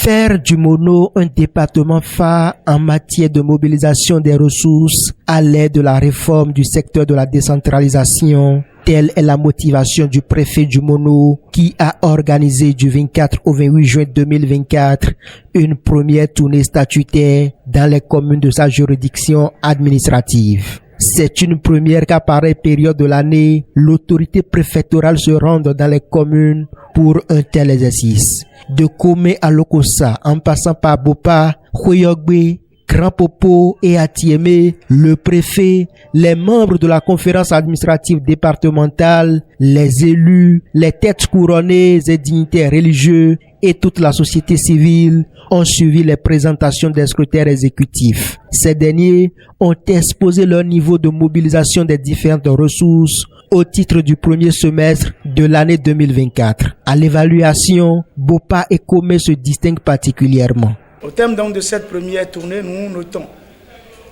Faire du Mono un département phare en matière de mobilisation des ressources à l'aide de la réforme du secteur de la décentralisation, telle est la motivation du préfet du Mono qui a organisé du 24 au 28 juin 2024 une première tournée statutaire dans les communes de sa juridiction administrative. C'est une première qu'à pareille période de l'année, l'autorité préfectorale se rende dans les communes pour un tel exercice. De Komé à Lokossa, en passant par Bopa, Khoyogbe, Grand Popo et Atiémé, le préfet, les membres de la conférence administrative départementale, les élus, les têtes couronnées et dignitaires religieux et toute la société civile ont suivi les présentations des secrétaires exécutifs. Ces derniers ont exposé leur niveau de mobilisation des différentes ressources au titre du premier semestre de l'année 2024. À l'évaluation, Bopa et Komé se distinguent particulièrement. Au terme donc de cette première tournée, nous notons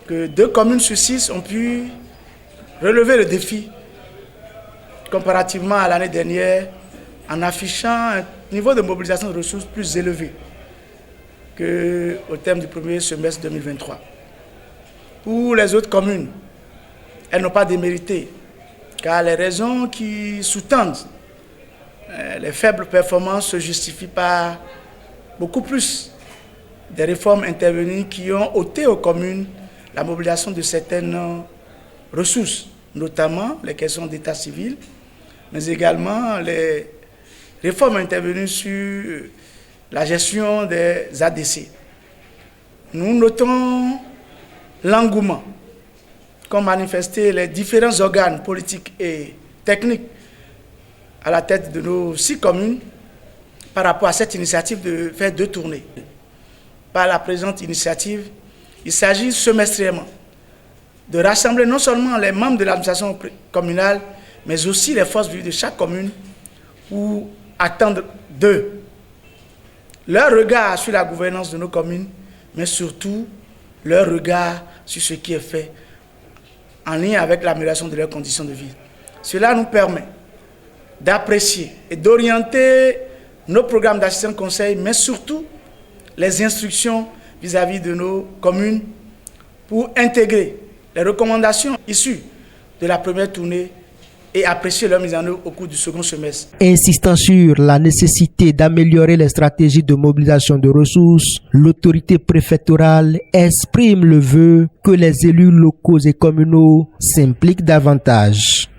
que 2 communes sur 6 ont pu relever le défi comparativement à l'année dernière en affichant un niveau de mobilisation de ressources plus élevé qu'au terme du premier semestre 2023. Pour les autres communes, elles n'ont pas démérité, car les raisons qui sous-tendent les faibles performances se justifient par beaucoup plus des réformes intervenues qui ont ôté aux communes la mobilisation de certaines ressources, notamment les questions d'état civil, mais également les réformes intervenues sur la gestion des ADC. Nous notons l'engouement qu'ont manifesté les différents organes politiques et techniques à la tête de nos 6 communes par rapport à cette initiative de faire 2 tournées. Par la présente initiative, il s'agit semestriellement de rassembler non seulement les membres de l'administration communale, mais aussi les forces vives de chaque commune pour attendre d'eux leur regard sur la gouvernance de nos communes, mais surtout leur regard sur ce qui est fait en lien avec l'amélioration de leurs conditions de vie. Cela nous permet d'apprécier et d'orienter nos programmes d'assistance conseil, mais surtout les instructions vis-à-vis de nos communes pour intégrer les recommandations issues de la première tournée et apprécier leur mise en œuvre au cours du second semestre. Insistant sur la nécessité d'améliorer les stratégies de mobilisation de ressources, l'autorité préfectorale exprime le vœu que les élus locaux et communaux s'impliquent davantage.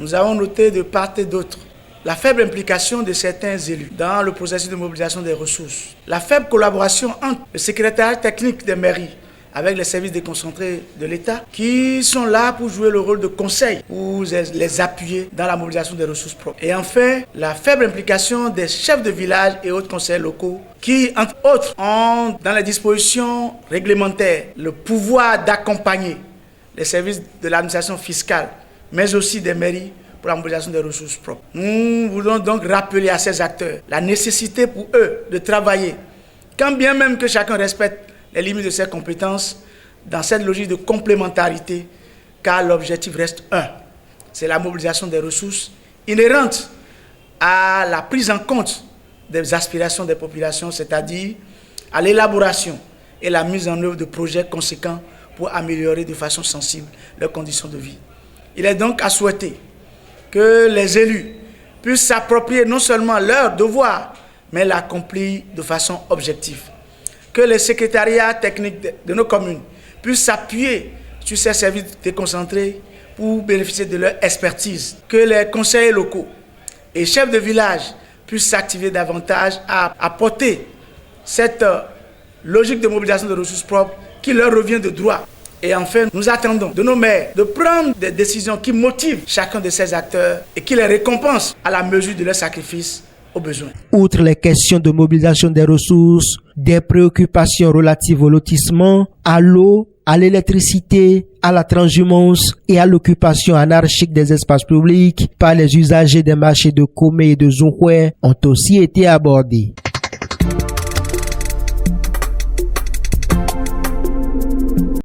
Nous avons noté de part et d'autre la faible implication de certains élus dans le processus de mobilisation des ressources, la faible collaboration entre le secrétariat technique des mairies avec les services déconcentrés de l'État qui sont là pour jouer le rôle de conseil, pour les appuyer dans la mobilisation des ressources propres. Et enfin, la faible implication des chefs de village et autres conseillers locaux qui, entre autres, ont dans les dispositions réglementaires le pouvoir d'accompagner les services de l'administration fiscale, mais aussi des mairies pour la mobilisation des ressources propres. Nous voulons donc rappeler à ces acteurs la nécessité pour eux de travailler, quand bien même que chacun respecte les limites de ses compétences, dans cette logique de complémentarité, car l'objectif reste un. C'est la mobilisation des ressources inhérentes à la prise en compte des aspirations des populations, c'est-à-dire à l'élaboration et la mise en œuvre de projets conséquents pour améliorer de façon sensible leurs conditions de vie. Il est donc à souhaiter que les élus puissent s'approprier non seulement leur devoir, mais l'accomplir de façon objective. Que les secrétariats techniques de nos communes puissent s'appuyer sur ces services déconcentrés pour bénéficier de leur expertise. Que les conseillers locaux et chefs de village puissent s'activer davantage à apporter cette logique de mobilisation de ressources propres qui leur revient de droit. Et enfin, nous attendons de nos maires de prendre des décisions qui motivent chacun de ces acteurs et qui les récompensent à la mesure de leurs sacrifices aux besoins. Outre les questions de mobilisation des ressources, des préoccupations relatives au lotissement, à l'eau, à l'électricité, à la transhumance et à l'occupation anarchique des espaces publics par les usagers des marchés de Komé et de Zunhoué ont aussi été abordées.